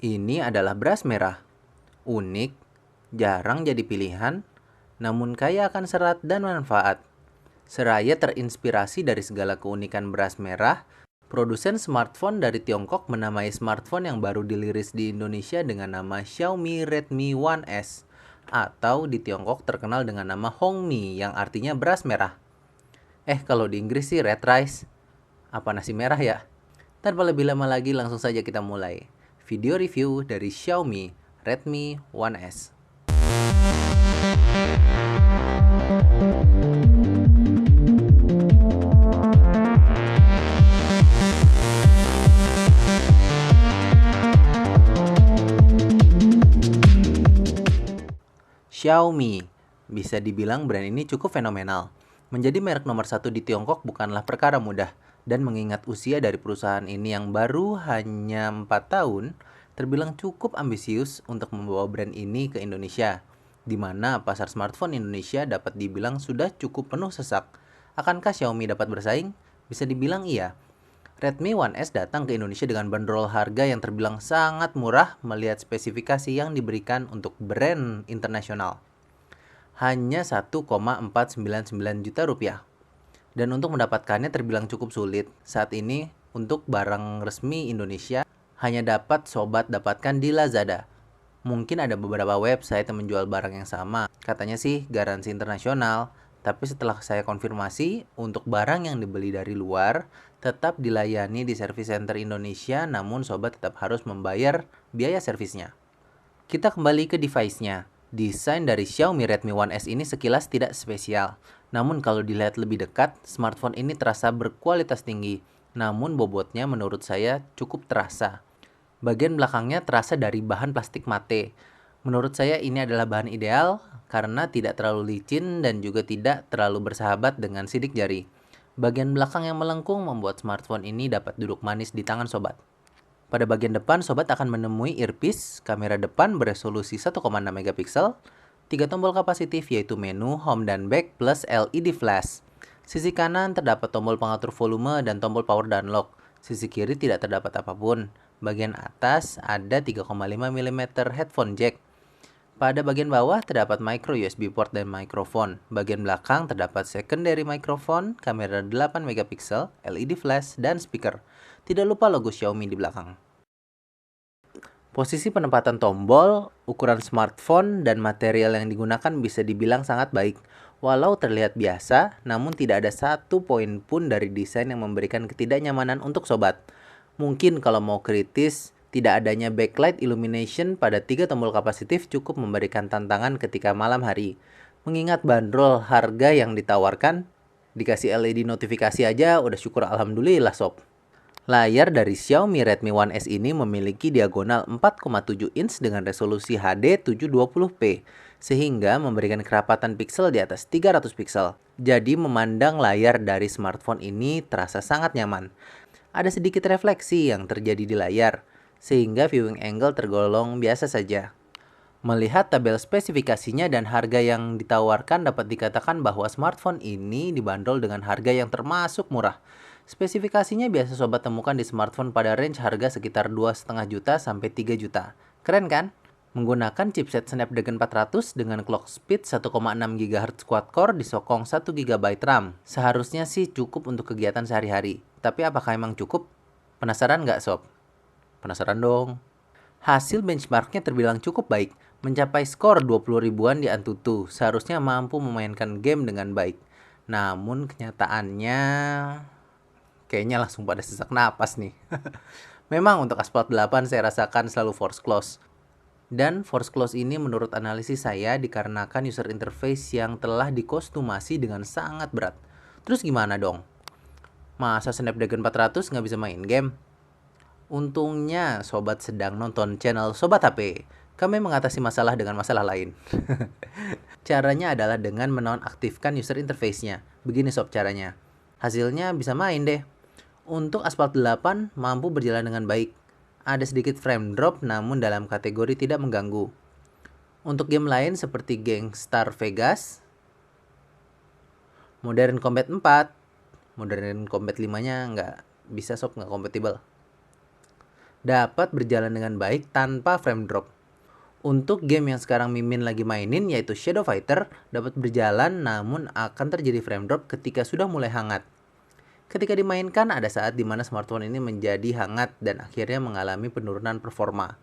Ini adalah beras merah. Unik, jarang jadi pilihan, namun kaya akan serat dan manfaat. Seraya terinspirasi dari segala keunikan beras merah, produsen smartphone dari Tiongkok menamai smartphone yang baru diliris di Indonesia dengan nama Xiaomi Redmi One S, atau di Tiongkok terkenal dengan nama Hongmi yang artinya beras merah. Kalau di Inggris sih red rice. Apa nasi merah ya? Tanpa lebih lama lagi, langsung saja kita mulai. Video review dari Xiaomi Redmi One S. Xiaomi, bisa dibilang brand ini cukup fenomenal. Menjadi merek nomor satu di Tiongkok bukanlah perkara mudah, dan mengingat usia dari perusahaan ini yang baru hanya 4 tahun, terbilang cukup ambisius untuk membawa brand ini ke Indonesia, di mana pasar smartphone Indonesia dapat dibilang sudah cukup penuh sesak. Akankah Xiaomi dapat bersaing? Bisa dibilang iya. Redmi One S datang ke Indonesia dengan bandrol harga yang terbilang sangat murah melihat spesifikasi yang diberikan untuk brand internasional. Hanya 1,499 juta rupiah. Dan untuk mendapatkannya terbilang cukup sulit. Saat ini untuk barang resmi Indonesia hanya dapat sobat dapatkan di Lazada. Mungkin ada beberapa website yang menjual barang yang sama. Katanya sih garansi internasional. Tapi setelah saya konfirmasi, untuk barang yang dibeli dari luar, tetap dilayani di service center Indonesia, namun sobat tetap harus membayar biaya servisnya. Kita kembali ke device-nya. Desain dari Xiaomi Redmi One S ini sekilas tidak spesial. Namun kalau dilihat lebih dekat, smartphone ini terasa berkualitas tinggi. Namun bobotnya menurut saya cukup terasa. Bagian belakangnya terasa dari bahan plastik mate. Menurut saya ini adalah bahan ideal karena tidak terlalu licin dan juga tidak terlalu bersahabat dengan sidik jari. Bagian belakang yang melengkung membuat smartphone ini dapat duduk manis di tangan sobat. Pada bagian depan, sobat akan menemui earpiece, kamera depan beresolusi 1,6 megapiksel, 3 tombol kapasitif yaitu menu, home, dan back, plus LED flash. Sisi kanan terdapat tombol pengatur volume dan tombol power dan lock. Sisi kiri tidak terdapat apapun. Bagian atas ada 3,5 mm headphone jack. Pada bagian bawah terdapat micro USB port dan mikrofon. Bagian belakang terdapat secondary microphone, kamera 8 megapiksel, LED flash, dan speaker. Tidak lupa logo Xiaomi di belakang. Posisi penempatan tombol, ukuran smartphone, dan material yang digunakan bisa dibilang sangat baik. Walau terlihat biasa, namun tidak ada satu poin pun dari desain yang memberikan ketidaknyamanan untuk sobat. Mungkin kalau mau kritis, tidak adanya backlight illumination pada 3 tombol kapasitif cukup memberikan tantangan ketika malam hari. Mengingat bandrol harga yang ditawarkan, dikasih LED notifikasi aja udah syukur alhamdulillah sob. Layar dari Xiaomi Redmi One S ini memiliki diagonal 4,7 inch dengan resolusi HD 720p, sehingga memberikan kerapatan piksel di atas 300 piksel. Jadi memandang layar dari smartphone ini terasa sangat nyaman. Ada sedikit refleksi yang terjadi di layar, sehingga viewing angle tergolong biasa saja. Melihat tabel spesifikasinya dan harga yang ditawarkan, dapat dikatakan bahwa smartphone ini dibanderol dengan harga yang termasuk murah. Spesifikasinya biasa sobat temukan di smartphone pada range harga sekitar 2,5 juta sampai 3 juta. Keren kan? Menggunakan chipset Snapdragon 400 dengan clock speed 1,6 GHz quad-core disokong 1 GB RAM. Seharusnya sih cukup untuk kegiatan sehari-hari. Tapi apakah emang cukup? Penasaran nggak sob? Penasaran dong. Hasil benchmarknya terbilang cukup baik, mencapai skor 20 ribuan di Antutu. Seharusnya mampu memainkan game dengan baik. Namun kenyataannya kayaknya langsung pada sesak napas nih. Memang untuk Asphalt 8 saya rasakan selalu force close. Dan force close ini menurut analisis saya dikarenakan user interface yang telah dikostumasi dengan sangat berat. Terus gimana dong? Masa Snapdragon 400 nggak bisa main game? Untungnya sobat sedang nonton channel Sobat HP. Kami mengatasi masalah dengan masalah lain. Caranya adalah dengan menonaktifkan user interface-nya. Begini sob caranya. Hasilnya bisa main deh. Untuk Asphalt 8 mampu berjalan dengan baik. Ada sedikit frame drop namun dalam kategori tidak mengganggu. Untuk game lain seperti Gangstar Vegas, Modern Combat 4, Modern Combat 5-nya nggak bisa sob, nggak kompatibel. dapat berjalan dengan baik tanpa frame drop. Untuk game yang sekarang Mimin lagi mainin yaitu Shadow Fighter dapat berjalan namun akan terjadi frame drop ketika sudah mulai hangat. Ketika dimainkan ada saat dimana smartphone ini menjadi hangat dan akhirnya mengalami penurunan performa.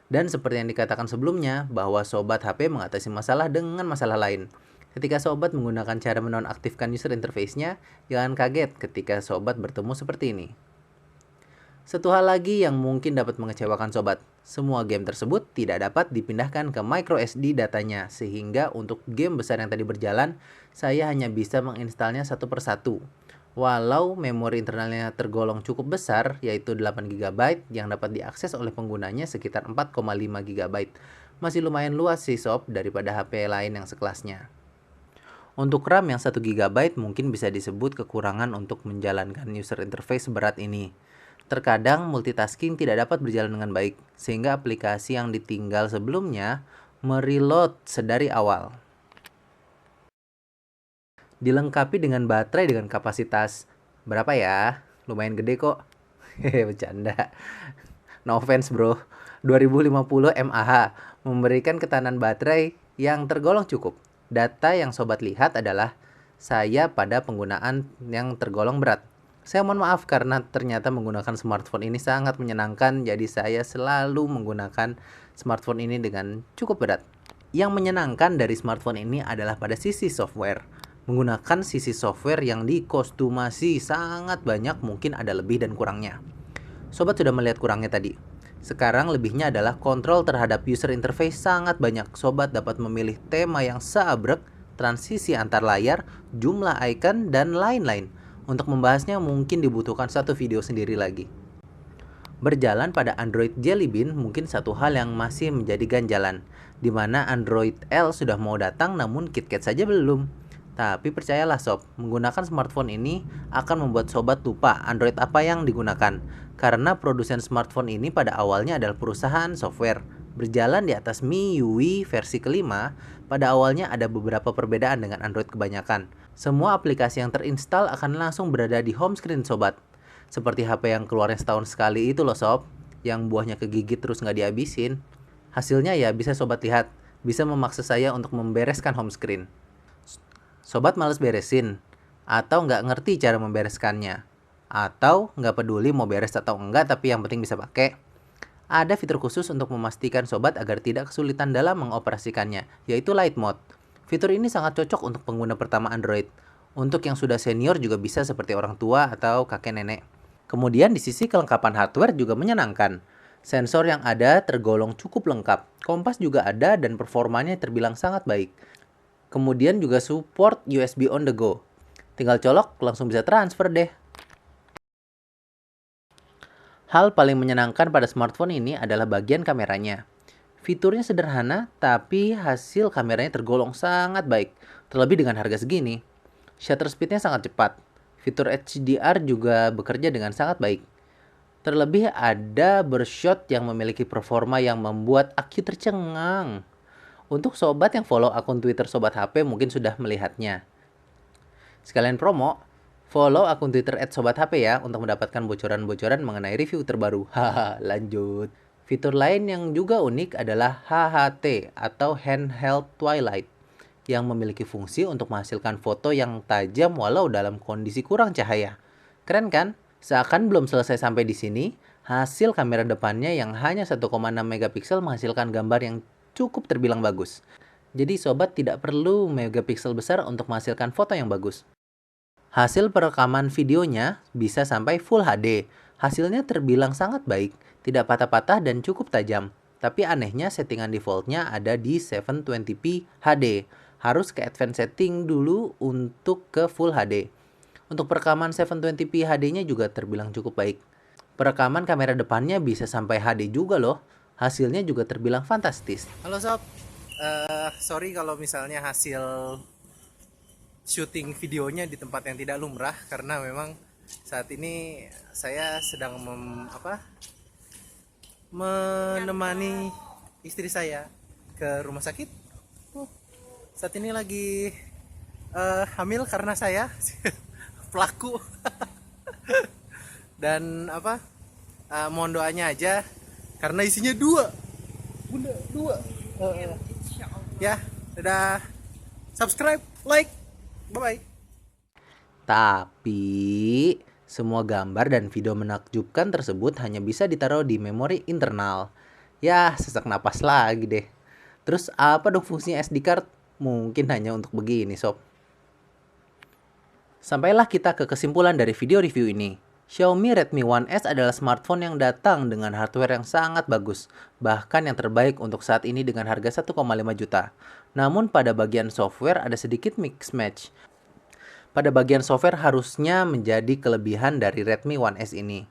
Dan seperti yang dikatakan sebelumnya bahwa sobat HP mengatasi masalah dengan masalah lain. Ketika sobat menggunakan cara menonaktifkan user interface-nya, jangan kaget ketika sobat bertemu seperti ini. Satu hal lagi yang mungkin dapat mengecewakan sobat, semua game tersebut tidak dapat dipindahkan ke microSD datanya, sehingga untuk game besar yang tadi berjalan, saya hanya bisa menginstalnya satu persatu. Walau memori internalnya tergolong cukup besar, yaitu 8 GB yang dapat diakses oleh penggunanya sekitar 4,5 GB. Masih lumayan luas sih sob daripada HP lain yang sekelasnya. Untuk RAM yang 1 GB mungkin bisa disebut kekurangan untuk menjalankan user interface seberat ini. Terkadang multitasking tidak dapat berjalan dengan baik, sehingga aplikasi yang ditinggal sebelumnya mereload sedari awal. Dilengkapi dengan baterai dengan kapasitas berapa ya? Lumayan gede kok. Hehe, bercanda. No offense bro. 2050 mAh memberikan ketahanan baterai yang tergolong cukup. Data yang sobat lihat adalah saya pada penggunaan yang tergolong berat. Saya mohon maaf karena ternyata menggunakan smartphone ini sangat menyenangkan, jadi saya selalu menggunakan smartphone ini dengan cukup berat. Yang menyenangkan dari smartphone ini adalah pada sisi software. Menggunakan sisi software yang dikostumasi sangat banyak, mungkin ada lebih dan kurangnya. Sobat sudah melihat kurangnya tadi. Sekarang lebihnya adalah kontrol terhadap user interface sangat banyak. Sobat dapat memilih tema yang seabrek, transisi antar layar, jumlah icon, dan lain-lain. Untuk membahasnya mungkin dibutuhkan satu video sendiri lagi. Berjalan pada Android Jelly Bean mungkin satu hal yang masih menjadi ganjalan, di mana Android L sudah mau datang namun KitKat saja belum. Tapi percayalah sob, menggunakan smartphone ini akan membuat sobat lupa Android apa yang digunakan. Karena produsen smartphone ini pada awalnya adalah perusahaan software. Berjalan di atas MIUI versi kelima, pada awalnya ada beberapa perbedaan dengan Android kebanyakan. Semua aplikasi yang terinstal akan langsung berada di home screen sobat. Seperti HP yang keluarnya setahun sekali itu loh sob, yang buahnya kegigit terus nggak dihabisin. Hasilnya ya bisa sobat lihat, bisa memaksa saya untuk membereskan home screen. Sobat males beresin, atau nggak ngerti cara membereskannya, atau nggak peduli mau beres atau enggak tapi yang penting bisa pakai. Ada fitur khusus untuk memastikan sobat agar tidak kesulitan dalam mengoperasikannya, yaitu Light Mode. Fitur ini sangat cocok untuk pengguna pertama Android. Untuk yang sudah senior juga bisa seperti orang tua atau kakek nenek. Kemudian di sisi kelengkapan hardware juga menyenangkan. Sensor yang ada tergolong cukup lengkap. Kompas juga ada dan performanya terbilang sangat baik. Kemudian juga support USB on the go. Tinggal colok langsung bisa transfer deh. Hal paling menyenangkan pada smartphone ini adalah bagian kameranya. Fiturnya sederhana, tapi hasil kameranya tergolong sangat baik, terlebih dengan harga segini. Shutter speednya sangat cepat. Fitur HDR juga bekerja dengan sangat baik. Terlebih ada burst yang memiliki performa yang membuat aku tercengang. Untuk sobat yang follow akun Twitter Sobat HP mungkin sudah melihatnya. Sekalian promo, follow akun Twitter @sobathp ya untuk mendapatkan bocoran-bocoran mengenai review terbaru. Haha, lanjut. Fitur lain yang juga unik adalah HHT atau Handheld Twilight yang memiliki fungsi untuk menghasilkan foto yang tajam walau dalam kondisi kurang cahaya. Keren kan? Seakan belum selesai sampai di sini, hasil kamera depannya yang hanya 1,6 megapiksel menghasilkan gambar yang cukup terbilang bagus. Jadi sobat tidak perlu megapiksel besar untuk menghasilkan foto yang bagus. Hasil perekaman videonya bisa sampai Full HD. Hasilnya terbilang sangat baik, tidak patah-patah dan cukup tajam. Tapi anehnya settingan defaultnya ada di 720p HD. Harus ke advanced setting dulu untuk ke Full HD. Untuk perekaman 720p HD-nya juga terbilang cukup baik. Perekaman kamera depannya bisa sampai HD juga loh. Hasilnya juga terbilang fantastis. Halo sob, sorry kalau misalnya hasil syuting videonya di tempat yang tidak lumrah karena memang saat ini saya sedang menemani istri saya ke rumah sakit. Saat ini lagi hamil karena saya pelaku dan mohon doanya aja karena isinya dua. Bunda, dua. Ya, dadah. Subscribe, like. Bye-bye. Tapi semua gambar dan video menakjubkan tersebut hanya bisa ditaruh di memori internal. Ya, sesak napas lagi deh. Terus apa dong fungsinya SD card? Mungkin hanya untuk begini, sob. Sampailah kita ke kesimpulan dari video review ini. Xiaomi Redmi One S adalah smartphone yang datang dengan hardware yang sangat bagus, bahkan yang terbaik untuk saat ini dengan harga 1,5 juta. Namun pada bagian software ada sedikit mix match. Pada bagian software harusnya menjadi kelebihan dari Redmi One S ini.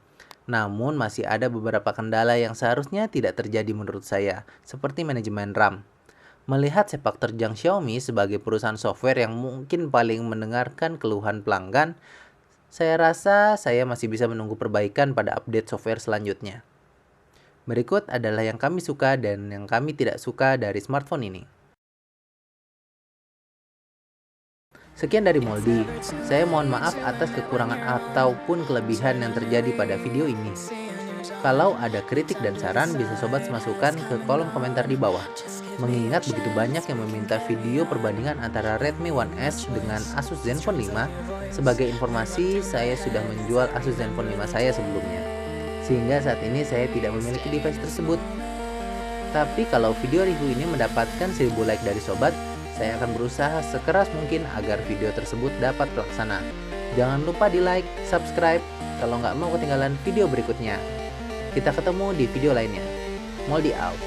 Namun masih ada beberapa kendala yang seharusnya tidak terjadi menurut saya, seperti manajemen RAM. Melihat sepak terjang Xiaomi sebagai perusahaan software yang mungkin paling mendengarkan keluhan pelanggan, saya rasa saya masih bisa menunggu perbaikan pada update software selanjutnya. Berikut adalah yang kami suka dan yang kami tidak suka dari smartphone ini. Sekian dari Moldi. Saya mohon maaf atas kekurangan ataupun kelebihan yang terjadi pada video ini. Kalau ada kritik dan saran, bisa sobat masukkan ke kolom komentar di bawah. Mengingat begitu banyak yang meminta video perbandingan antara Redmi One S dengan Asus Zenfone 5, sebagai informasi saya sudah menjual Asus Zenfone 5 saya sebelumnya. Sehingga saat ini saya tidak memiliki device tersebut. Tapi kalau video review ini mendapatkan 1000 like dari sobat, saya akan berusaha sekeras mungkin agar video tersebut dapat terlaksana. Jangan lupa di like, subscribe, kalau nggak mau ketinggalan video berikutnya. Kita ketemu di video lainnya. Moldi out.